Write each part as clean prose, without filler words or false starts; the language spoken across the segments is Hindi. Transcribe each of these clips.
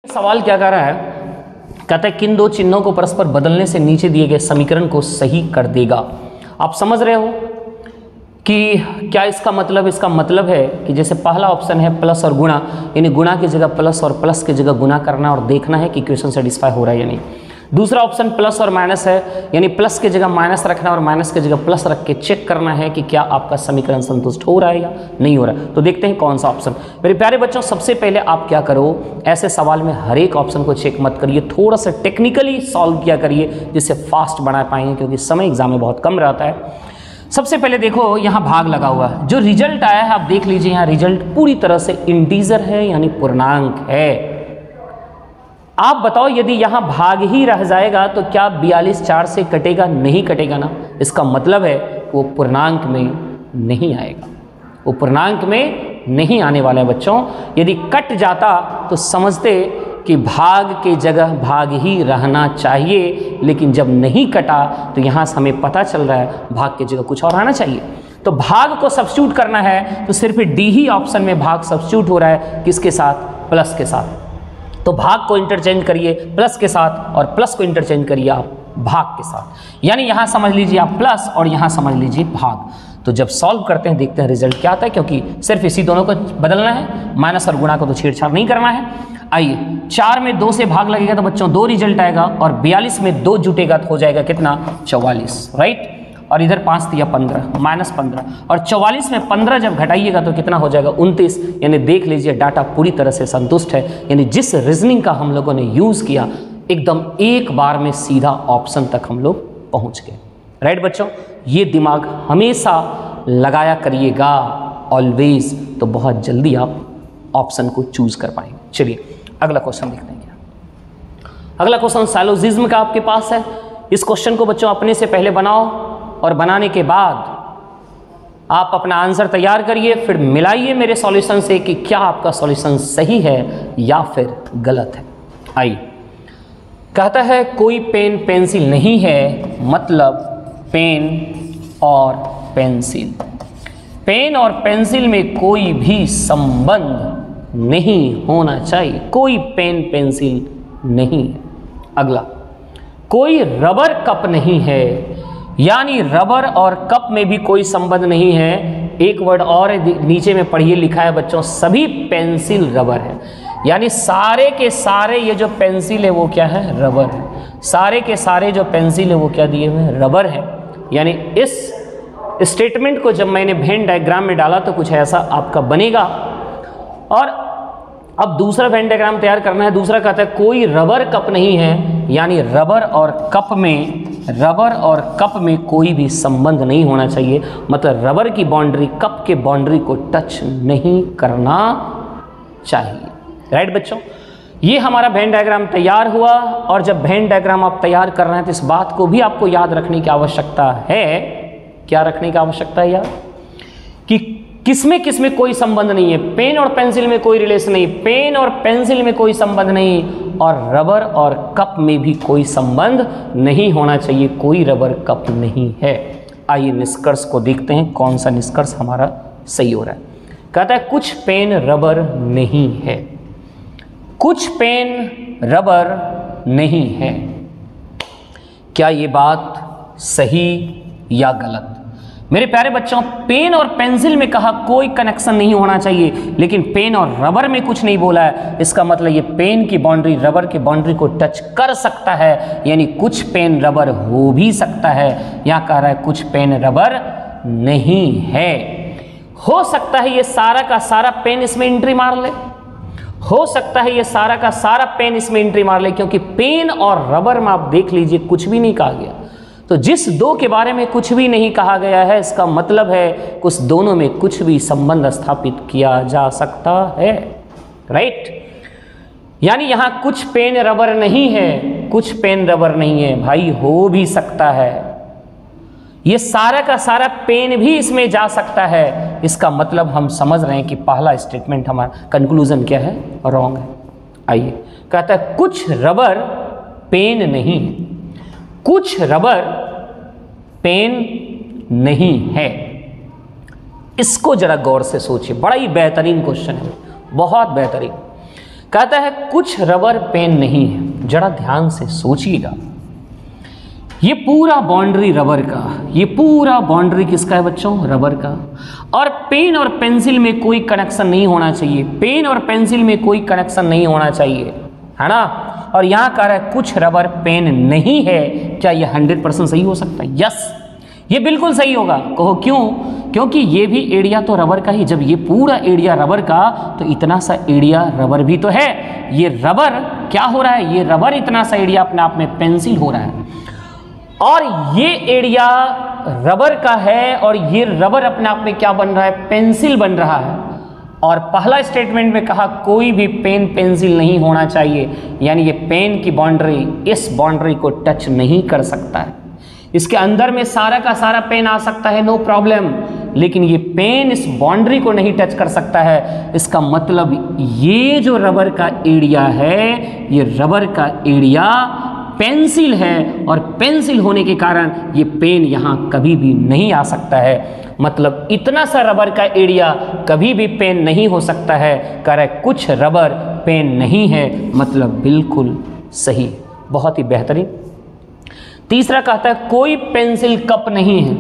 सवाल क्या कर रहा है, कहता है किन दो चिन्हों को परस्पर बदलने से नीचे दिए गए समीकरण को सही कर देगा। आप समझ रहे हो कि क्या इसका मतलब है कि जैसे पहला ऑप्शन है प्लस और गुणा, यानी गुणा की जगह प्लस और प्लस की जगह गुणा करना और देखना है कि इक्वेशन सेटिस्फाई हो रहा है या नहीं। दूसरा ऑप्शन प्लस और माइनस है, यानी प्लस की जगह माइनस रखना और माइनस की जगह प्लस रख के चेक करना है कि क्या आपका समीकरण संतुष्ट हो रहा है या नहीं हो रहा है। तो देखते हैं कौन सा ऑप्शन। मेरे प्यारे बच्चों, सबसे पहले आप क्या करो, ऐसे सवाल में हर एक ऑप्शन को चेक मत करिए, थोड़ा सा टेक्निकली सॉल्व किया करिए जिससे फास्ट बना पाएंगे, क्योंकि समय एग्जाम में बहुत कम रहता है। सबसे पहले देखो यहाँ भाग लगा हुआ है, जो रिजल्ट आया है आप देख लीजिए, यहाँ रिजल्ट पूरी तरह से इंटीजर है यानी पूर्णांक है। आप बताओ यदि यहाँ भाग ही रह जाएगा तो क्या 42 4 से कटेगा? नहीं कटेगा ना। इसका मतलब है वो पूर्णांक में नहीं आएगा, वो पूर्णांक में नहीं आने वाला है बच्चों। यदि कट जाता तो समझते कि भाग के जगह भाग ही रहना चाहिए, लेकिन जब नहीं कटा तो यहाँ से हमें पता चल रहा है भाग की जगह कुछ और आना चाहिए। तो भाग को सब्स्टिट्यूट करना है तो सिर्फ डी ही ऑप्शन में भाग सब्स्टिट्यूट हो रहा है, किसके साथ? प्लस के साथ। तो भाग को इंटरचेंज करिए प्लस के साथ और प्लस को इंटरचेंज करिए आप भाग के साथ, यानी यहाँ समझ लीजिए आप प्लस और यहाँ समझ लीजिए भाग। तो जब सॉल्व करते हैं देखते हैं रिजल्ट क्या आता है, क्योंकि सिर्फ इसी दोनों को बदलना है, माइनस और गुणा को तो छेड़छाड़ नहीं करना है। आइए 4 में 2 से भाग लगेगा तो बच्चों 2 रिजल्ट आएगा, और 42 में 2 जुटेगा तो हो जाएगा कितना? 44, राइट। और इधर 5 दिया 15 माइनस 15, और 44 में 15 जब घटाइएगा तो कितना हो जाएगा? 29। यानी देख लीजिए डाटा पूरी तरह से संतुष्ट है, यानी जिस रीजनिंग का हम लोगों ने यूज़ किया एकदम एक बार में सीधा ऑप्शन तक हम लोग पहुंच गए, राइट बच्चों। ये दिमाग हमेशा लगाया करिएगा ऑलवेज, तो बहुत जल्दी आप ऑप्शन को चूज कर पाएंगे। चलिए अगला क्वेश्चन देखते हैं। अगला क्वेश्चन साइलोजिज्म का आपके पास है। इस क्वेश्चन को बच्चों अपने से पहले बनाओ और बनाने के बाद आप अपना आंसर तैयार करिए, फिर मिलाइए मेरे सॉल्यूशन से कि क्या आपका सॉल्यूशन सही है या फिर गलत है। आइए, कहता है कोई पेन पेंसिल नहीं है, मतलब पेन और पेंसिल। पेन और पेंसिल में कोई भी संबंध नहीं होना चाहिए, कोई पेन पेंसिल नहीं है। अगला, कोई रबर कप नहीं है, यानी रबर और कप में भी कोई संबंध नहीं है। एक वर्ड और नीचे में पढ़िए, लिखा है बच्चों सभी पेंसिल रबर है, यानी सारे के सारे ये जो पेंसिल है वो क्या है? रबर है। सारे के सारे जो पेंसिल है वो क्या दिए हुए हैं? रबर है। यानी इस स्टेटमेंट को जब मैंने वेन डायग्राम में डाला तो कुछ ऐसा आपका बनेगा। और अब दूसरा वेन डायग्राम तैयार करना है। दूसरा कहता है कोई रबर कप नहीं है, यानी रबर और कप में कोई भी संबंध नहीं होना चाहिए, मतलब रबर की बाउंड्री कप के बाउंड्री को टच नहीं करना चाहिए, राइट बच्चों। ये हमारा वेन डायग्राम तैयार हुआ, और जब वेन डायग्राम आप तैयार कर रहे हैं तो इस बात को भी आपको याद रखने की आवश्यकता है। क्या रखने की आवश्यकता है यार? कि किसमें कोई संबंध नहीं है। पेन और पेंसिल में कोई रिलेशन नहीं, पेन और पेंसिल में कोई संबंध नहीं, और रबर और कप में भी कोई संबंध नहीं होना चाहिए, कोई रबर कप नहीं है। आइए निष्कर्ष को देखते हैं, कौन सा निष्कर्ष हमारा सही हो रहा है। कहता है कुछ पेन रबर नहीं है, कुछ पेन रबर नहीं है। क्या ये बात सही या गलत? मेरे प्यारे बच्चों, पेन और पेंसिल में कहा कोई कनेक्शन नहीं होना चाहिए, लेकिन पेन और रबर में कुछ नहीं बोला है। इसका मतलब ये पेन की बाउंड्री रबर की बाउंड्री को टच कर सकता है, यानी कुछ पेन रबर हो भी सकता है। यहाँ कह रहा है कुछ पेन रबर नहीं है। हो सकता है ये सारा का सारा पेन इसमें एंट्री मार ले, हो सकता है ये सारा का सारा पेन इसमें एंट्री मार ले, क्योंकि पेन और रबर में आप देख लीजिए कुछ भी नहीं कहा गया। तो जिस दो के बारे में कुछ भी नहीं कहा गया है, इसका मतलब है कुछ दोनों में कुछ भी संबंध स्थापित किया जा सकता है, राइट। यानी यहाँ कुछ पेन रबर नहीं है, कुछ पेन रबर नहीं है, भाई हो भी सकता है। ये सारा का सारा पेन भी इसमें जा सकता है। इसका मतलब हम समझ रहे हैं कि पहला स्टेटमेंट हमारा कंक्लूजन क्या है? रॉन्ग है। आइए, कहता है कुछ रबर पेन नहीं, कुछ रबर पेन नहीं है। इसको जरा गौर से सोचिए, बड़ा ही बेहतरीन क्वेश्चन है, बहुत बेहतरीन। कहता है कुछ रबर पेन नहीं है। जरा ध्यान से सोचिएगा, ये पूरा बाउंड्री रबर का, ये पूरा बाउंड्री किसका है बच्चों? रबर का। और पेन और पेंसिल में कोई कनेक्शन नहीं होना चाहिए, पेन और पेंसिल में कोई कनेक्शन नहीं होना चाहिए, है ना। और यहाँ कह रहा है कुछ रबर पेन नहीं है। क्या ये 100% सही हो सकता है? यस, ये बिल्कुल सही होगा। कहो क्यों? क्योंकि ये भी एरिया तो रबर का ही, जब ये पूरा एरिया रबर का तो इतना सा एरिया रबर भी तो है। ये रबर क्या हो रहा है? ये रबर इतना सा एरिया अपने आप में पेंसिल हो रहा है, और ये एरिया रबर का है, और ये रबर अपने आप में क्या बन रहा है? पेंसिल बन रहा है। और पहला स्टेटमेंट में कहा कोई भी पेन पेंसिल नहीं होना चाहिए, यानी ये पेन की बाउंड्री इस बाउंड्री को टच नहीं कर सकता है। इसके अंदर में सारा का सारा पेन आ सकता है, नो प्रॉब्लम, लेकिन ये पेन इस बाउंड्री को नहीं टच कर सकता है। इसका मतलब ये जो रबर का एरिया है, ये रबर का एरिया पेंसिल है, और पेंसिल होने के कारण ये पेन यहाँ कभी भी नहीं आ सकता है। मतलब इतना सा रबर का एरिया कभी भी पेन नहीं हो सकता है। कह रहा है कुछ रबर पेन नहीं है, मतलब बिल्कुल सही, बहुत ही बेहतरीन। तीसरा कहता है कोई पेंसिल कप नहीं है,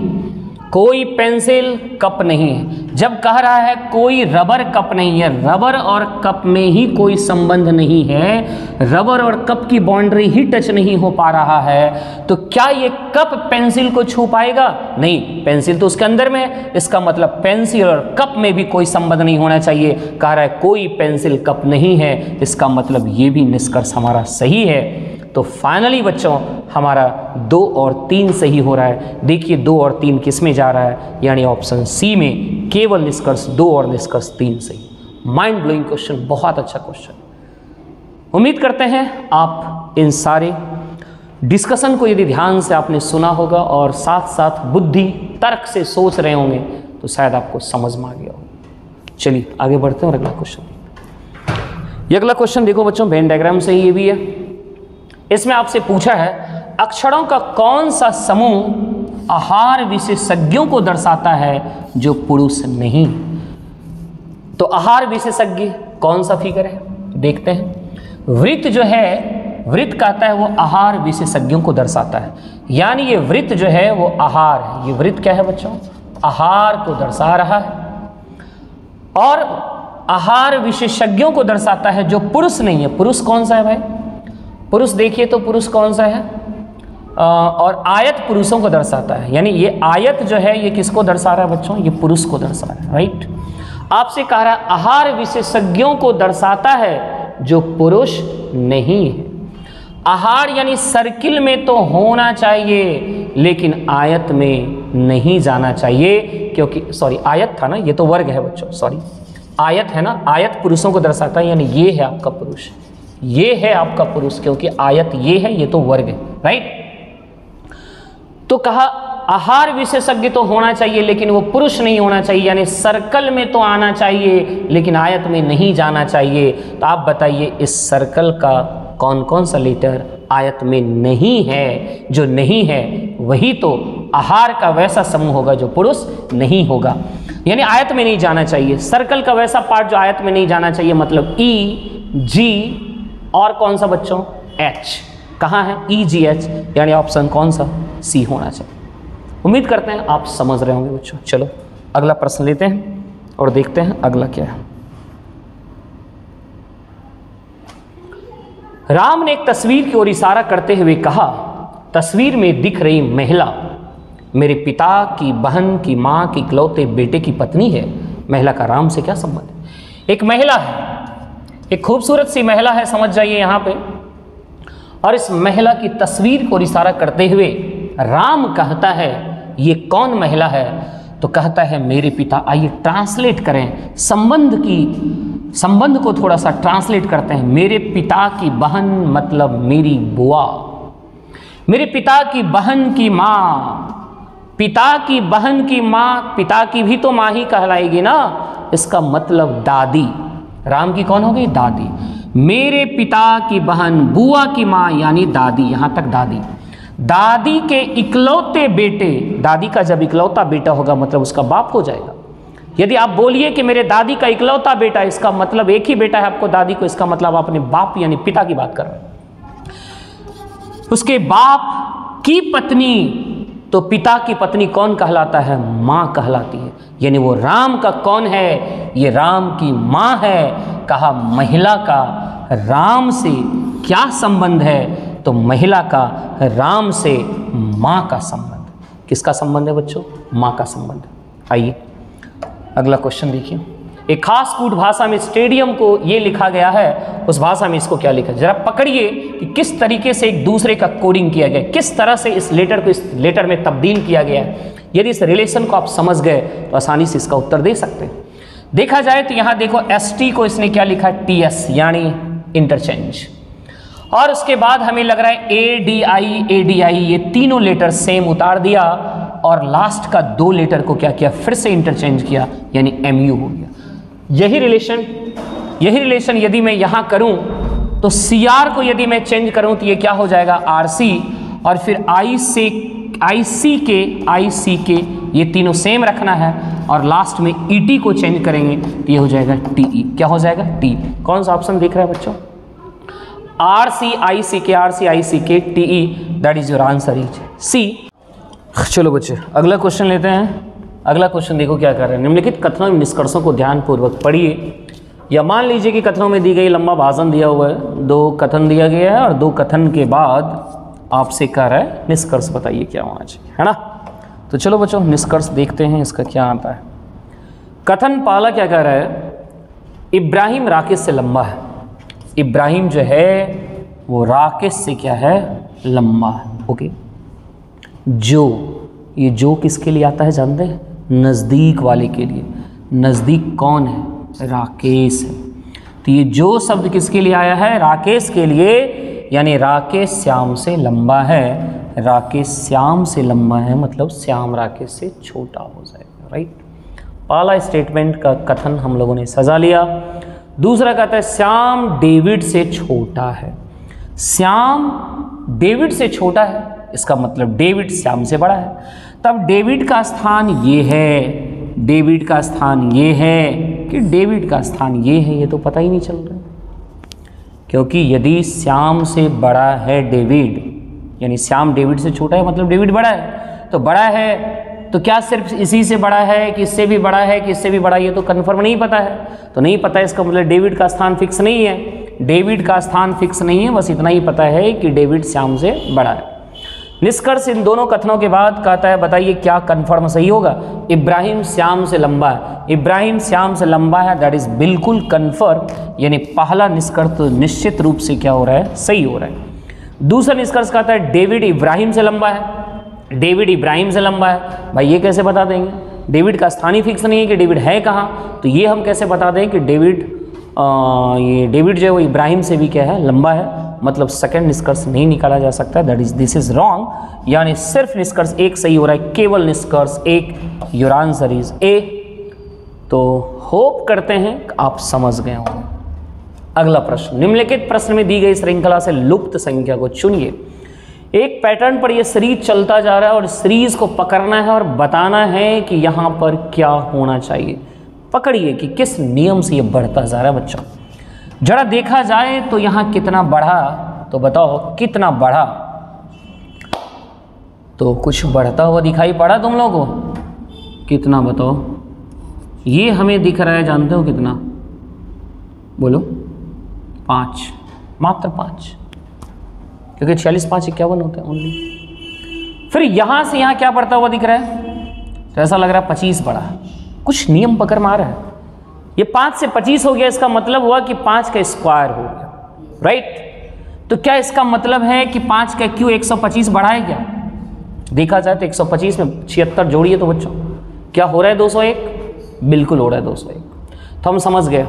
कोई पेंसिल कप नहीं है। जब कह रहा है कोई रबर कप नहीं है, रबर और कप में ही कोई संबंध नहीं है, रबर और कप की बाउंड्री ही टच नहीं हो पा रहा है, तो क्या ये कप पेंसिल को छू पाएगा? नहीं, पेंसिल तो उसके अंदर में है। इसका मतलब पेंसिल और कप में भी कोई संबंध नहीं होना चाहिए। कह रहा है कोई पेंसिल कप नहीं है, इसका मतलब ये भी निष्कर्ष हमारा सही है। तो फाइनली बच्चों हमारा 2 और 3 सही हो रहा है। देखिए 2 और 3 किस में जा रहा है, यानी ऑप्शन सी में केवल निष्कर्ष 2 और निष्कर्ष 3 सही। माइंड ब्लोइंग क्वेश्चन, बहुत अच्छा क्वेश्चन। उम्मीद करते हैं आप इन सारे डिस्कशन को यदि ध्यान से आपने सुना होगा और साथ साथ बुद्धि तर्क से सोच रहे होंगे तो शायद आपको समझ में आ गया हो। चलिए आगे बढ़ते हैं और अगला क्वेश्चन। ये अगला क्वेश्चन देखो बच्चों, वेन डायग्राम से ये भी है। इसमें आपसे पूछा है अक्षरों का कौन सा समूह आहार विशेषज्ञों को दर्शाता है जो पुरुष नहीं। तो आहार विशेषज्ञ कौन सा फिगर है देखते हैं। वृत्त जो है, वृत्त कहता है वो आहार विशेषज्ञों को दर्शाता है, यानी ये वृत्त जो है वो आहार है। ये वृत्त क्या है बच्चों? आहार को दर्शा रहा है, और आहार विशेषज्ञों को दर्शाता है जो पुरुष नहीं है। पुरुष कौन सा है भाई? पुरुष देखिए तो पुरुष कौन सा है? और आयत पुरुषों को दर्शाता है, यानी ये आयत जो है ये किसको दर्शा रहा है बच्चों? ये पुरुष को दर्शा रहा है, राइट। आपसे कह रहा है आहार विशेषज्ञों को दर्शाता है जो पुरुष नहीं है। आहार यानी सर्किल में तो होना चाहिए, लेकिन आयत में नहीं जाना चाहिए, क्योंकि सॉरी आयत था ना, ये तो वर्ग है बच्चों, सॉरी आयत है ना। आयत पुरुषों को दर्शाता है, यानी ये है आपका पुरुष, ये है आपका पुरुष, क्योंकि आयत ये है, ये तो वर्ग है, राइट। तो कहा आहार विशेषज्ञ तो होना चाहिए लेकिन वो पुरुष नहीं होना चाहिए, यानी सर्कल में तो आना चाहिए लेकिन आयत में नहीं जाना चाहिए। तो आप बताइए इस सर्कल का कौन कौन सा लेटर आयत में नहीं है? जो नहीं है वही तो आहार का वैसा समूह होगा जो पुरुष नहीं होगा, यानी आयत में नहीं जाना चाहिए। सर्कल का वैसा पार्ट जो आयत में नहीं जाना चाहिए, मतलब ई जी और कौन सा बच्चों? एच। कहाँ है? ई जी एच, यानी ऑप्शन कौन सा? सी होना चाहिए। उम्मीद करते हैं आप समझ रहे होंगे बच्चों। चलो अगला प्रश्न लेते हैं और देखते हैं अगला क्या है। राम ने एक तस्वीर की ओर इशारा करते हुए कहा, तस्वीर में दिख रही महिला मेरे पिता की बहन की माँ की इकलौते बेटे की पत्नी है। महिला का राम से क्या संबंध है? एक महिला है, एक खूबसूरत सी महिला है, समझ जाइए यहाँ पे। और इस महिला की तस्वीर को इशारा करते हुए राम कहता है ये कौन महिला है? तो कहता है मेरे पिता। आइए ट्रांसलेट करें, संबंध को थोड़ा सा ट्रांसलेट करते हैं। मेरे पिता की बहन मतलब मेरी बुआ, मेरे पिता की बहन की माँ, पिता की बहन की माँ, पिता की भी तो माँ ही कहलाएगी ना, इसका मतलब दादी। राम की कौन होगी? दादी। मेरे पिता की बहन, बुआ की माँ यानी दादी, यहाँ तक दादी। दादी के इकलौते बेटे, दादी का जब इकलौता बेटा होगा मतलब उसका बाप हो जाएगा, यदि आप बोलिए कि मेरे दादी का इकलौता बेटा, इसका मतलब एक ही बेटा है आपको दादी को, इसका मतलब आप अपने बाप यानी पिता की बात कर रहे हैं। उसके बाप की पत्नी, तो पिता की पत्नी कौन कहलाता है? मां कहलाती है। यानी वो राम का कौन है? ये राम की मां है। कहा महिला का राम से क्या संबंध है? तो महिला का राम से मां का संबंध। किसका संबंध है बच्चों? मां का संबंध। आइए अगला क्वेश्चन देखिए। एक खास कूट भाषा में स्टेडियम को ये लिखा गया है, उस भाषा में इसको क्या लिखा है? जरा पकड़िए कि किस तरीके से एक दूसरे का कोडिंग किया गया, किस तरह से इस लेटर को इस लेटर में तब्दील किया गया है। यदि इस रिलेशन को आप समझ गए तो आसानी से इसका उत्तर दे सकते हैं। देखा जाए तो यहाँ देखो ST को इसने क्या लिखा है? TS यानी इंटरचेंज। और उसके बाद हमें लग रहा है ADI ये तीनों लेटर सेम उतार दिया और लास्ट का 2 लेटर को क्या किया? फिर से इंटरचेंज किया यानी MU हो गया। यही रिलेशन यदि मैं यहाँ करूँ तो CR को यदि मैं चेंज करूँ तो ये क्या हो जाएगा? RC, और फिर IC के ये तीनों सेम रखना है और लास्ट में ET को चेंज करेंगे तो ये हो जाएगा TE। क्या हो जाएगा? T। कौन सा ऑप्शन दिख रहा है बच्चों? RC IC के TE, that is your answer is C। चलो बच्चे अगला क्वेश्चन लेते हैं। अगला क्वेश्चन देखो क्या कर रहे हैं। निम्नलिखित कथनों एवं निष्कर्षों को ध्यानपूर्वक पढ़िए। या मान लीजिए कि कथनों में दी गई लंबा भाषण दिया हुआ है, 2 कथन दिया गया है और 2 कथन के बाद आपसे कह रहा है निष्कर्ष बताइए क्या होना चाहिए, है ना। तो चलो बच्चों निष्कर्ष देखते हैं इसका क्या आता है। कथन पहला क्या कह रहा है? इब्राहिम राकेश से लंबा है। इब्राहिम जो है वो राकेश से क्या है? लंबा है। ओके। ये जो किसके लिए आता है जानते हैं? नज़दीक वाले के लिए। नज़दीक कौन है? राकेश है। तो ये जो शब्द किसके लिए आया है? राकेश के लिए, यानी राकेश श्याम से लंबा है। राकेश श्याम से लंबा है मतलब श्याम राकेश से छोटा हो जाएगा, राइट। पहला स्टेटमेंट का कथन हम लोगों ने सजा लिया। दूसरा कहता है श्याम डेविड से छोटा है। श्याम डेविड से छोटा है, इसका मतलब डेविड श्याम से बड़ा है। तब डेविड का स्थान ये है, डेविड का स्थान ये है कि डेविड का स्थान ये है, ये तो पता ही नहीं चल रहा। क्योंकि यदि श्याम से बड़ा है डेविड, यानी श्याम डेविड से छोटा है मतलब डेविड बड़ा है। तो बड़ा है तो क्या सिर्फ इसी से बड़ा है कि इससे भी बड़ा है कि इससे भी बड़ा, ये तो कन्फर्म नहीं पता है। तो नहीं पता है इसका मतलब डेविड का स्थान फिक्स नहीं है। डेविड का स्थान फिक्स नहीं है, बस इतना ही पता है कि डेविड श्याम से बड़ा है। निष्कर्ष इन दोनों कथनों के बाद कहता है बताइए क्या कन्फर्म सही होगा? इब्राहिम श्याम से लंबा है। इब्राहिम श्याम से लंबा है, दैट इज बिल्कुल कन्फर्म, यानी पहला निष्कर्ष तो निश्चित रूप से क्या हो रहा है? सही हो रहा है। दूसरा निष्कर्ष कहता है डेविड इब्राहिम से लंबा है। डेविड इब्राहिम से लंबा है। भाई ये कैसे बता देंगे? डेविड का स्थान ही फिक्स नहीं है कि डेविड है कहाँ, तो ये हम कैसे बता दें कि डेविड ये डेविड जो है वो इब्राहिम से भी क्या है? लंबा है। मतलब सेकंड निष्कर्ष नहीं निकाला जा सकता, that is this is wrong. यानी सिर्फ निष्कर्ष एक सही हो रहा है, केवल निष्कर्ष एक। Your answer is a. तो होप करते हैं आप समझ गए होंगे। अगला प्रश्न, निम्नलिखित प्रश्न में दी गई श्रृंखला से लुप्त संख्या को चुनिए। एक पैटर्न पर यह सीरीज चलता जा रहा है और सीरीज को पकड़ना है और बताना है कि यहाँ पर क्या होना चाहिए। पकड़िए कि किस नियम से यह बढ़ता जा रहा है बच्चों। जरा देखा जाए तो यहाँ कितना बढ़ा, तो बताओ कितना बढ़ा। तो कुछ बढ़ता हुआ दिखाई पड़ा तुम लोगों को? कितना बताओ? ये हमें दिख रहा है, जानते हो कितना? बोलो। 5, मात्र 5, क्योंकि 46 5 51 होते हैं ओनली। फिर यहाँ से यहाँ क्या बढ़ता हुआ दिख रहा है? तो ऐसा लग रहा है 25 बढ़ा। कुछ नियम पकड़ मार है। ये 5 से 25 हो गया, इसका मतलब हुआ कि 5 का स्क्वायर हो गया, राइट। तो क्या इसका मतलब है कि 5 का क्यों 125 बढ़ा है क्या? देखा जाए तो 125 में 76 जोड़िए तो बच्चों क्या हो रहा है? 201। बिल्कुल हो रहा है 201। तो हम समझ गए।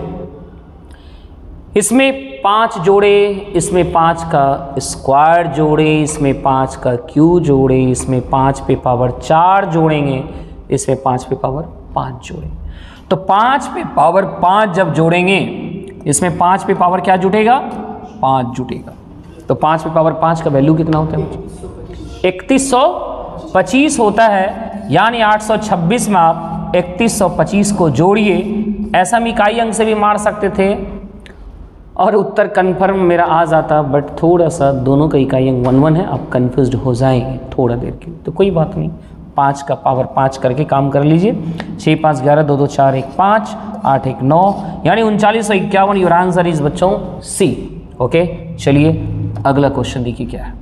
इसमें 5 जोड़े, इसमें 5 का स्क्वायर जोड़े, इसमें 5 का क्यू जोड़े, इसमें 5 पे पावर 4 जोड़ेंगे, इसमें 5 पे पावर 5 जोड़े। तो 5 पे पावर 5 जब जोड़ेंगे, इसमें 5 पे पावर क्या जुटेगा? 5 जुटेगा। तो 5 पे पावर 5 का वैल्यू कितना होता है? 3125 होता है। यानी 826 में आप 3125 को जोड़िए, ऐसा हम इकाई अंक से भी मार सकते थे और उत्तर कन्फर्म मेरा आ जाता, बट थोड़ा सा दोनों का इकाई अंक 1 1 है, आप कन्फ्यूज हो जाएंगे थोड़ा देर के लिए, तो कोई बात नहीं, 5 का पावर 5 करके काम कर लीजिए। 6 5 11 2 2 4 1 5 8 1 9 यानी 3951। योर आंसर इज बच्चों सी। ओके, चलिए अगला क्वेश्चन देखिए क्या है।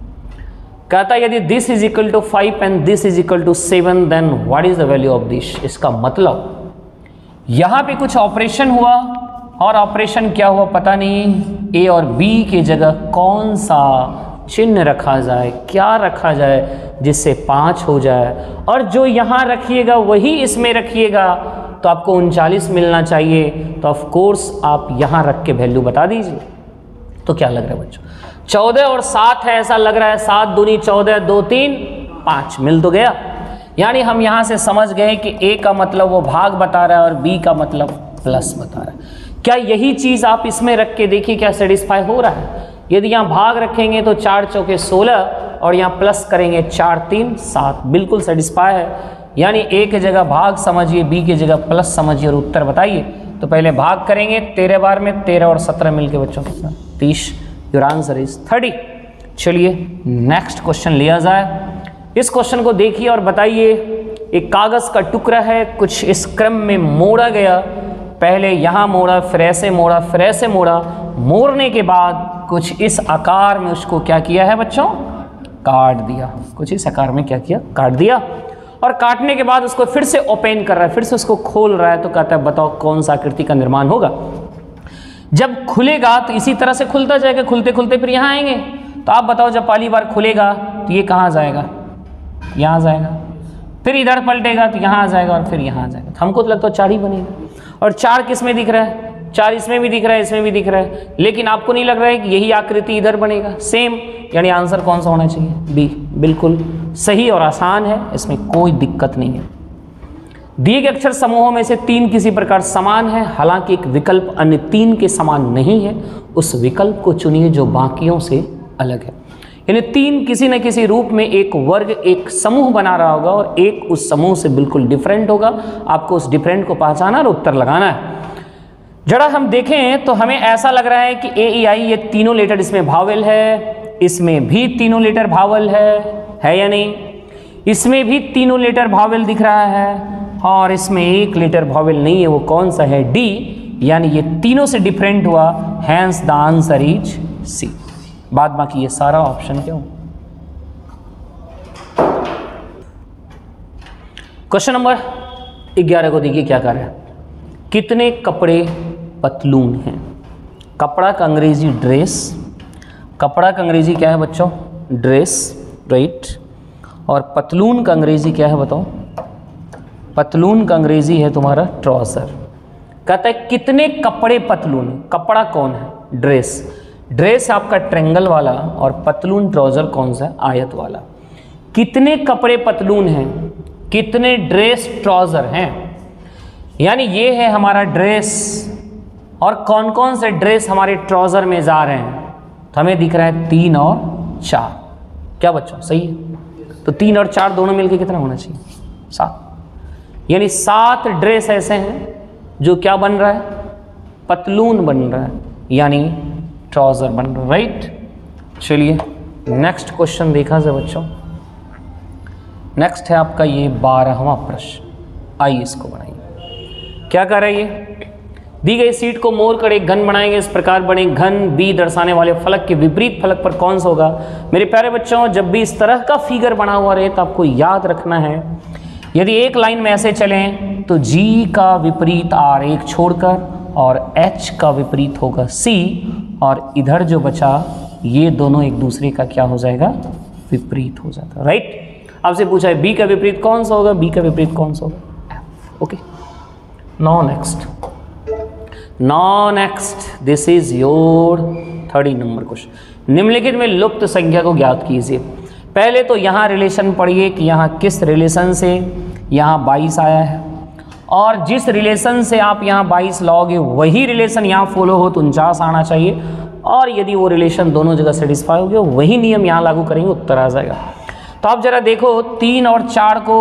कहता है यदि this is equal to 5 and this is equal to 7 then what is the value of this. इसका मतलब यहां पे कुछ ऑपरेशन हुआ और ऑपरेशन क्या हुआ पता नहीं, ए और बी की जगह कौन सा चिन्ह रखा जाए, क्या रखा जाए जिससे 5 हो जाए, और जो यहां रखिएगा वही इसमें रखिएगा, तो आपको 39 मिलना चाहिए। तो ऑफ कोर्स आप यहां रख के वैल्यू बता दीजिए। तो क्या लग रहा है बच्चों, 14 और 7 है, ऐसा लग रहा है। 7 दूनी 14, 2 3 5 मिल तो गया। यानी हम यहां से समझ गए कि ए का मतलब वो भाग बता रहा है और बी का मतलब प्लस बता रहा है। क्या यही चीज आप इसमें रख के देखिए क्या सेटिस्फाई हो रहा है। यदि यहाँ भाग रखेंगे तो 4 चौके 16 और यहाँ प्लस करेंगे 4 3 7, बिल्कुल सेटिस्फाई है। यानी ए की जगह भाग समझिए, बी की जगह प्लस समझिए और उत्तर बताइए। तो पहले भाग करेंगे 13 बार में, 13 और 17 मिलके बच्चों कितना 30। Your answer is 30। चलिए नेक्स्ट क्वेश्चन लिया जाए। इस क्वेश्चन को देखिए और बताइए। एक कागज का टुकड़ा है, कुछ इस क्रम में मोड़ा गया, पहले यहाँ मोड़ा, फिर ऐसे मोड़ा, फिर ऐसे मोड़ा, मोड़ने के बाद कुछ इस आकार में उसको क्या किया है बच्चों, काट दिया। कुछ इस आकार में क्या किया, काट दिया। और काटने के बाद उसको फिर से ओपन कर रहा है, फिर से उसको खोल रहा है। तो कहता है बताओ कौन सा आकृति का निर्माण होगा। जब खुलेगा तो इसी तरह से खुलता जाएगा, खुलते खुलते फिर यहाँ आएंगे। तो आप बताओ जब पहली बार खुलेगा तो ये कहाँ जाएगा, यहाँ जाएगा, फिर इधर पलटेगा तो यहाँ आ जाएगा और फिर यहाँ आ जाएगा। तो हमको तो लगता है 4 ही बनेगा। और 4 किस में दिख रहा है, 4 इसमें भी दिख रहा है, इसमें भी दिख रहा है, लेकिन आपको नहीं लग रहा है कि यही आकृति इधर बनेगा सेम। यानी आंसर कौन सा होना चाहिए, बी। बिल्कुल सही और आसान है, इसमें कोई दिक्कत नहीं है। दिए गए अक्षर समूहों में से 3 किसी प्रकार समान है, हालांकि एक विकल्प अन्य 3 के समान नहीं है, उस विकल्प को चुनिए जो बाकियों से अलग है। यानी 3 किसी न किसी रूप में एक वर्ग, एक समूह बना रहा होगा और एक उस समूह से बिल्कुल डिफरेंट होगा। आपको उस डिफरेंट को पहचाना और उत्तर लगाना है। जरा हम देखें तो हमें ऐसा लग रहा है कि ए ई आई ये तीनों लेटर इसमें भावेल है, इसमें भी तीनों लेटर भावेल है या नहीं, इसमें भी तीनों लेटर भावेल दिख रहा है, और इसमें एक लेटर भावेल नहीं है, वो कौन सा है, डी। यानी ये तीनों से डिफरेंट हुआ, hence the answer is C. बाद बाकी ये सारा ऑप्शन क्यों। क्वेश्चन नंबर 11 को देखिए क्या कर रहा है। कितने कपड़े पतलून हैं। कपड़ा का अंग्रेजी ड्रेस, कपड़ा का अंग्रेजी क्या है बच्चों, ड्रेस, राइट। और पतलून का अंग्रेजी क्या है बताओ, पतलून का अंग्रेजी है तुम्हारा ट्राउजर। कहता है कितने कपड़े पतलून, कपड़ा कौन है, ड्रेस। ड्रेस आपका ट्रेंगल वाला और पतलून ट्राउजर कौन सा, आयत वाला। कितने कपड़े पतलून हैं, कितने ड्रेस ट्राउजर हैं। यानी ये है हमारा ड्रेस और कौन कौन से ड्रेस हमारे ट्राउजर में जा रहे हैं। तो हमें दिख रहा है 3 और 4। क्या बच्चों सही है। तो 3 और 4 दोनों मिलके कितना होना चाहिए, 7। यानी 7 ड्रेस ऐसे हैं जो क्या बन रहा है, पतलून बन रहा है, यानी ट्राउजर बन रहा है, राइट। चलिए नेक्स्ट क्वेश्चन देखा जाए बच्चों। नेक्स्ट है आपका ये 12वां प्रश्न। आइए इसको बनाइए। क्या कर रहा है ये, दी गई सीट को मोड़ कर एक घन बनाएंगे, इस प्रकार बने घन बी दर्शाने वाले फलक के विपरीत फलक पर कौन सा होगा। मेरे प्यारे बच्चों जब भी इस तरह का फिगर बना हुआ रहे तो आपको याद रखना है, यदि एक लाइन में ऐसे चलें तो G का विपरीत R एक छोड़कर और H का विपरीत होगा C, और इधर जो बचा ये दोनों एक दूसरे का क्या हो जाएगा, विपरीत हो जाता है, राइट। आपसे पूछा है B का विपरीत कौन सा होगा, B का विपरीत कौन सा होगा, F। Okay, now next this is your 30 number question. निम्नलिखित में लुप्त संख्या को ज्ञात कीजिए। पहले तो यहाँ रिलेशन पढ़िए कि यहाँ किस रिलेशन से यहाँ 22 आया है, और जिस रिलेशन से आप यहाँ 22 लाओगे वही रिलेशन यहाँ फॉलो हो तो 49 आना चाहिए, और यदि वो रिलेशन दोनों जगह सेटिस्फाई हो गया वही नियम यहाँ लागू करेंगे, उत्तर आ जाएगा। तो आप जरा देखो 3 और 4 को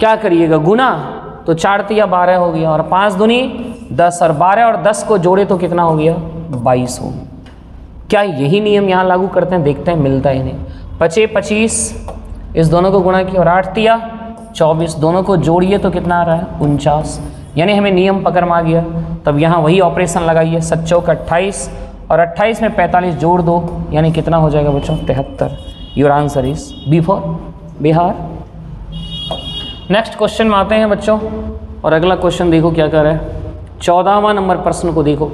क्या करिएगा, गुना, तो 4 तिया 12 हो गया, और 5 दूनी 10, और 12 और 10 को जोड़े तो कितना हो गया, 22 हो। क्या यही नियम यहाँ लागू करते हैं, देखते हैं मिलता ही नहीं। 25 25, इस दोनों को गुणा किया, और 8 तिया 24, दोनों को जोड़िए तो कितना आ रहा है, 49। यानी हमें नियम पकड़ में आ गया। तब यहाँ वही ऑपरेशन लगाइए, 7 चौक 28, और 28 में 45 जोड़ दो, यानी कितना हो जाएगा बच्चों, 73। Your answer is B for Bihar. Next question में आते हैं बच्चों, और अगला क्वेश्चन देखो क्या कर रहा है। 14वां नंबर प्रश्न को देखो।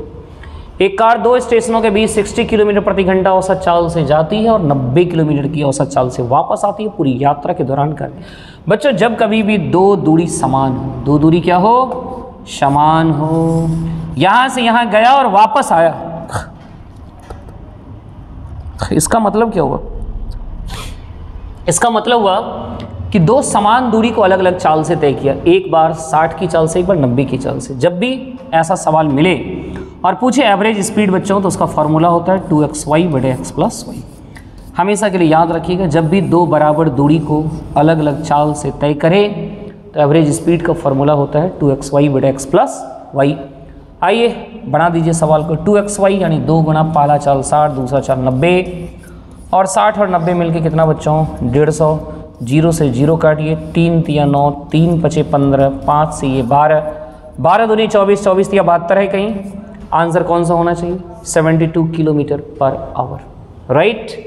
एक कार 2 स्टेशनों के बीच 60 किलोमीटर प्रति घंटा औसत चाल से जाती है और 90 किलोमीटर की औसत चाल से वापस आती है। पूरी यात्रा के दौरान कर बच्चों, जब कभी भी 2 दूरी समान हो, 2 दूरी क्या हो, समान हो, यहां से यहां गया और वापस आया, इसका मतलब क्या हुआ, इसका मतलब हुआ कि 2 समान दूरी को अलग अलग चाल से तय किया, एक बार 60 की चाल से, एक बार 90 की चाल से। जब भी ऐसा सवाल मिले और पूछे एवरेज स्पीड बच्चों, तो उसका फॉर्मूला होता है 2xy बटे x प्लस वाई। हमेशा के लिए याद रखिएगा, जब भी 2 बराबर दूरी को अलग अलग चाल से तय करें तो एवरेज स्पीड का फॉर्मूला होता है 2xy बटे x प्लस वाई। आइए बना दीजिए सवाल को। 2xy यानी 2 गुना पहला चाल 60, दूसरा चाल 90, और 60 और 90 मिलके कितना बच्चों, 150। 0 से 0 काटिए, 3 तिया 9, 3 पचे 15, 5 से ये 12, 12 दूनी 24, 24 तिया 72 है। कहीं आंसर कौन सा होना चाहिए, 72 किलोमीटर पर आवर, राइट।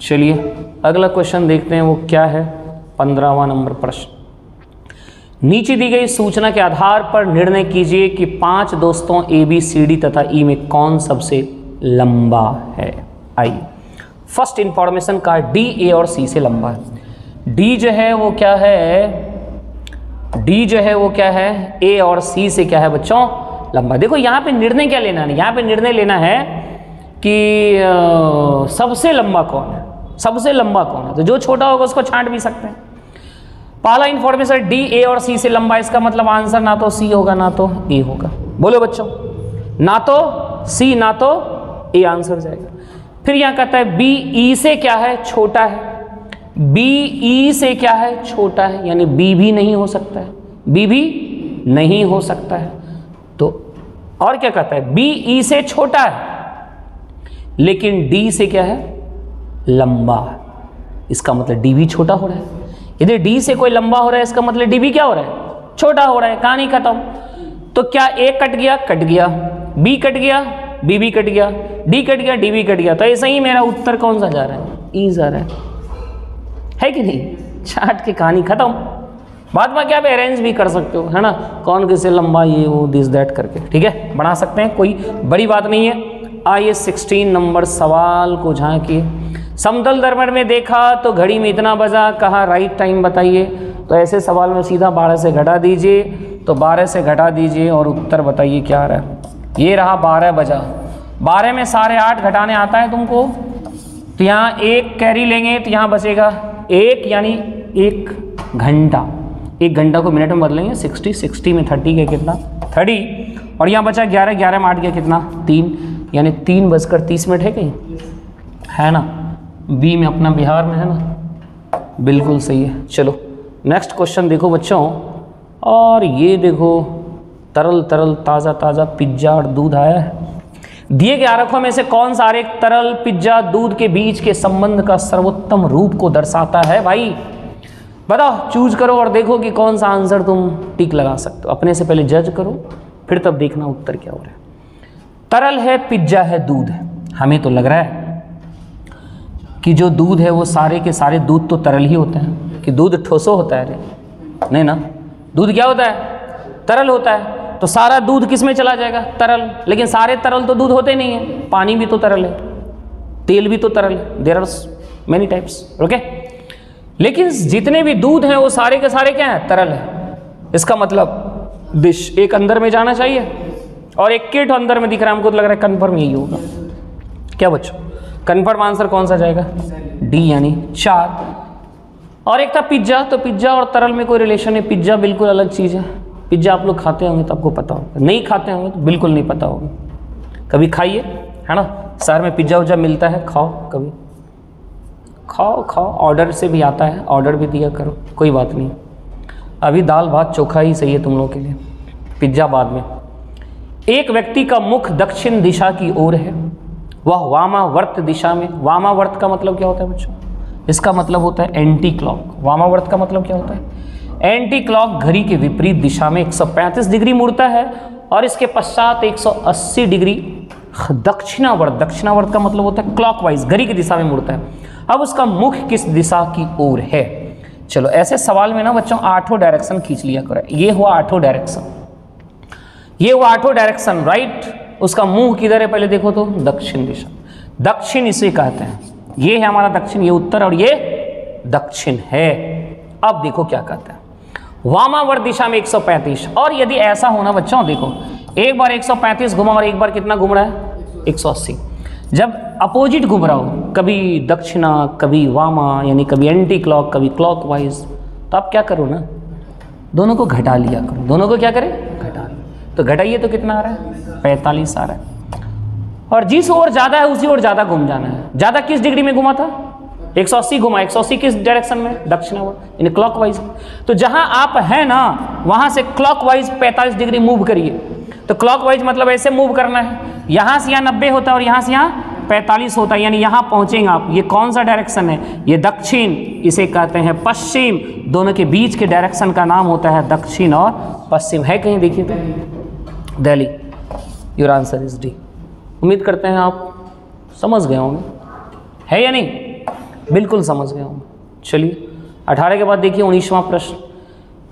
चलिए अगला क्वेश्चन देखते हैं, वो क्या है, 15वां नंबर प्रश्न। नीचे दी गई सूचना के आधार पर निर्णय कीजिए कि 5 दोस्तों ए बी सी डी तथा ई में कौन सबसे लंबा है। आइए, फर्स्ट इंफॉर्मेशन का डी ए और सी से लंबा है। डी जो है वो क्या है, डी जो है वो क्या है, ए और सी से क्या है बच्चों, लंबा। देखो यहाँ पे निर्णय क्या लेना है, यहाँ पे निर्णय लेना है कि सबसे लंबा कौन है, सबसे लंबा कौन है। तो जो छोटा होगा उसको छांट भी सकते हैं। पहला इंफॉर्मेशन डी ए और सी से लंबा, इसका मतलब आंसर ना तो सी होगा ना तो ए होगा। बोलो बच्चों, ना तो सी ना तो ए आंसर जाएगा। फिर यहाँ कहता है बी ई से क्या है, छोटा है। बी ई से क्या है, छोटा है, यानी बी भी नहीं हो सकता है, बी भी नहीं हो सकता है। तो और क्या कहता है, बी ई से छोटा है लेकिन डी से क्या है, लंबा है। इसका मतलब डी भी छोटा हो रहा है। यदि डी से कोई लंबा हो रहा है, इसका मतलब डी भी क्या हो रहा है, छोटा हो रहा है। कहानी खत्म। तो क्या ए कट गया, कट गया, बी कट गया, बी भी कट गया, डी कट गया, डी भी कट गया। तो ऐसा ही मेरा उत्तर कौन सा जा रहा है, ई जा रहा है कि नहीं। चार्ट की कहानी खत्म। बाद में क्या आप अरेंज भी कर सकते हो, है ना, कौन किससे लंबा, ये वो दिस दैट करके, ठीक है, बना सकते हैं, कोई बड़ी बात नहीं है। आइए 16 नंबर सवाल को झांकिए। समतल दर्पण में देखा तो घड़ी में इतना बजा, कहा राइट टाइम बताइए। तो ऐसे सवाल में सीधा 12 से घटा दीजिए, तो 12 से घटा दीजिए और उत्तर बताइए क्या आ रहा है। ये रहा 12 बजा। 12 में 8.5 घटाने आता है तुमको, तो यहाँ 1 कैरी लेंगे तो यहाँ बचेगा 1, यानी 1 घंटा। 1 घंटा को मिनट में बदलेंगे, 60, 60 में 30 गया कितना, 30, और यहाँ बचा 11, 11 में 8 गया कितना, 3, यानी 3:30 है कहीं, है ना। बी में अपना बिहार में है ना, बिल्कुल सही है। चलो नेक्स्ट क्वेश्चन देखो बच्चों, और ये देखो तरल तरल ताज़ा ताज़ा पिज्ज़ा और दूध आया है। दिए गए आरेखों में से कौन सा आरेख तरल पिज्ज़ा दूध के बीच के संबंध का सर्वोत्तम रूप को दर्शाता है। भाई बताओ, चूज करो और देखो कि कौन सा आंसर तुम टिक लगा सकते हो। अपने से पहले जज करो, फिर तब देखना उत्तर क्या हो रहा है। तरल है, पिज्ज़ा है, दूध है। हमें तो लग रहा है कि जो दूध है वो सारे के सारे दूध तो तरल ही होते हैं, कि दूध ठोसो होता है। अरे नहीं ना, दूध क्या होता है, तरल होता है। तो सारा दूध किस में चला जाएगा, तरल। लेकिन सारे तरल तो दूध होते नहीं है, पानी भी तो तरल है, तेल भी तो तरल है, there are many types, okay. लेकिन जितने भी दूध हैं वो सारे के सारे क्या हैं, तरल है। इसका मतलब डिश एक अंदर में जाना चाहिए और एक किट अंदर में दिख रहा है। हमको तो लग रहा है कन्फर्म यही होगा। क्या बच्चों, कन्फर्म आंसर कौन सा जाएगा, डी, यानी 4। और एक था पिज्ज़ा, तो पिज्ज़ा और तरल में कोई रिलेशन है। पिज्ज़ा बिल्कुल अलग चीज़ है। पिज्ज़ा आप लोग खाते होंगे तो आपको पता होगा, नहीं खाते होंगे तो बिल्कुल नहीं पता होगा। कभी खाइए, है ना, शहर में पिज्ज़ा उज्जा मिलता है, खाओ, कभी खाओ खाओ, ऑर्डर से भी आता है, ऑर्डर भी दिया करो, कोई बात नहीं। अभी दाल भात चोखा ही सही है तुम लोगों के लिए, पिज्ज़ा बाद में। एक व्यक्ति का मुख दक्षिण दिशा की ओर है, वह वामावर्त दिशा में। वामावर्त का मतलब क्या होता है बच्चों? इसका मतलब होता है एंटी क्लॉक। वामावर्त का मतलब क्या होता है? एंटी क्लॉक घड़ी के विपरीत दिशा में 135 डिग्री मुड़ता है और इसके पश्चात 180 डिग्री दक्षिणावर्त। दक्षिणावर्त का मतलब होता है क्लॉकवाइज, घड़ी की दिशा में मुड़ता है। अब उसका मुख किस दिशा की ओर है? चलो ऐसे सवाल में ना बच्चों 8 डायरेक्शन खींच लिया करो। ये हुआ 8 डायरेक्शन, ये हुआ 8 डायरेक्शन, राइट। उसका मुंह किधर है पहले देखो तो दक्षिण दिशा। दक्षिण इसे कहते हैं, ये है हमारा दक्षिण, ये उत्तर और ये दक्षिण है। अब देखो क्या कहते हैं, वामावर्त दिशा में 135। और यदि ऐसा होना बच्चों, देखो एक बार 135 घुमा और एक बार कितना घूम रहा है? 180। जब अपोजिट घूम रहा हो, कभी दक्षिणा कभी वामा, यानी कभी एंटी क्लॉक कभी क्लॉकवाइज, तो आप क्या करो ना, दोनों को घटा लिया करो। दोनों को क्या करें? घटा। तो घटाइए तो कितना आ रहा है? 45 आ रहा है। और जिस ओर ज़्यादा है उसी ओर ज़्यादा घूम जाना है। ज़्यादा किस डिग्री में घुमा था? 180 घुमा। 180 किस डायरेक्शन में? दक्षिणावर्त, यानी क्लॉकवाइज। तो जहां आप हैं ना वहां से क्लॉकवाइज 45 डिग्री मूव करिए। तो क्लॉकवाइज मतलब ऐसे मूव करना है, यहां से यहाँ 90 होता है और यहां से यहाँ 45 होता है, यानी यहां पहुंचेंगे आप। ये कौन सा डायरेक्शन है? ये दक्षिण, इसे कहते हैं पश्चिम। दोनों के बीच के डायरेक्शन का नाम होता है दक्षिण और पश्चिम। है कहीं देखिए तो Delhi. Your answer is D. उम्मीद करते हैं आप समझ गए होंगे, है या नहीं? बिल्कुल समझ गए होंगे। चलिए 18 के बाद देखिए 19वां प्रश्न।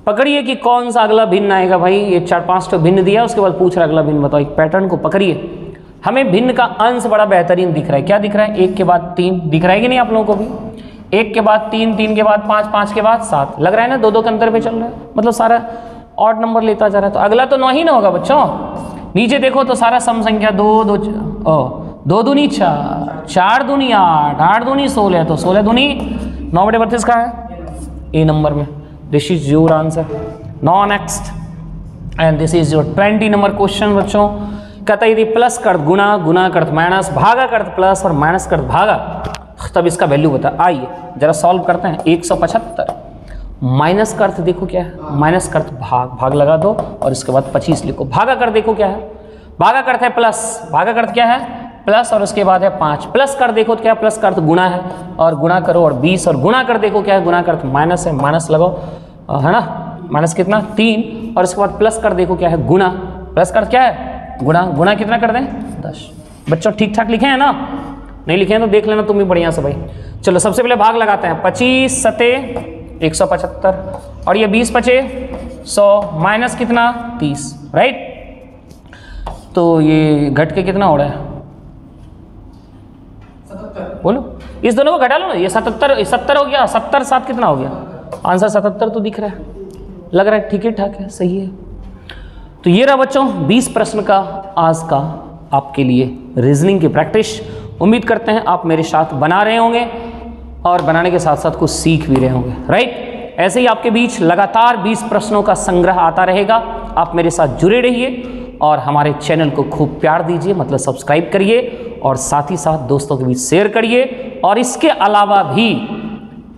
पकड़िए कि कौन सा अगला भिन्न आएगा। भाई ये 4-5 तो भिन्न दिया, उसके बाद पूछ रहा अगला भिन्न बताओ। एक पैटर्न को पकड़िए। हमें भिन्न का अंश बड़ा बेहतरीन दिख रहा है। क्या दिख रहा है? 1 के बाद 3 दिख रहा है कि नहीं आप लोगों को भी? 1 के बाद 3, 3 के बाद 5, 5 के बाद 7 लग रहा है ना, 2-2 के अंतर पे चल रहा है, मतलब सारा ऑड नंबर लेता जा रहा है। तो अगला तो 9 ही ना होगा बच्चों। नीचे देखो तो सारा सम संख्या 2 दूनी 4, 4 दूनी 8, 8 दूनी 16, तो 16 दूनी 9/32 का है ए नंबर में। This is your answer. Now next, and this is your 20 number question बच्चों। कहता है यदि प्लस कर गुना, गुना कर माइनस, भागा कर प्लस और माइनस कर भागा, तब इसका वैल्यू बता। आइए जरा सॉल्व करते हैं। 175 माइनस का अर्थ देखो क्या है? माइनस का अर्थ भाग, भाग लगा दो और इसके बाद 25 लिखो। भागा कर देखो क्या है? भागा का अर्थ है प्लस, भागा का अर्थ क्या है? प्लस, और उसके बाद है 5। प्लस कर देखो तो क्या? प्लस का अर्थ गुणा है, और गुणा करो और 20, और गुणा कर देखो क्या है? गुणा का अर्थ माइनस है, माइनस लगाओ, है ना। माइनस कितना? 3, और इसके बाद प्लस कर देखो क्या है? गुणा। प्लस का अर्थ क्या है? गुणा। गुणा कितना कर दें? 10। बच्चों ठीक ठाक लिखे हैं ना? नहीं लिखे हैं तो देख लेना तुम भी बढ़िया से भाई। चलो सबसे पहले भाग लगाते हैं। 25 सते 175, और ये 20 बचे 100, माइनस कितना? 30, राइट। तो ये घट के कितना हो रहा है? 77। बोलो, इस दोनों को घटा लो ना। ये 70 हो गया, 70 7 कितना हो गया? आंसर 77 तो दिख रहा है, लग रहा है ठीक ही ठाक है, सही है। तो ये रहा बच्चों 20 प्रश्न का आज का आपके लिए रीजनिंग की प्रैक्टिस। उम्मीद करते हैं आप मेरे साथ बना रहे होंगे और बनाने के साथ साथ कुछ सीख भी रहे होंगे, राइट। ऐसे ही आपके बीच लगातार 20 प्रश्नों का संग्रह आता रहेगा। आप मेरे साथ जुड़े रहिए और हमारे चैनल को खूब प्यार दीजिए, मतलब सब्सक्राइब करिए और साथ ही साथ दोस्तों के बीच शेयर करिए। और इसके अलावा भी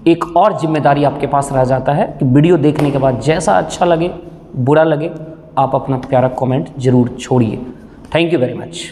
एक और जिम्मेदारी आपके पास रह जाता है कि वीडियो देखने के बाद जैसा अच्छा लगे बुरा लगे, आप अपना प्यारा कमेंट जरूर छोड़िए। Thank you very much.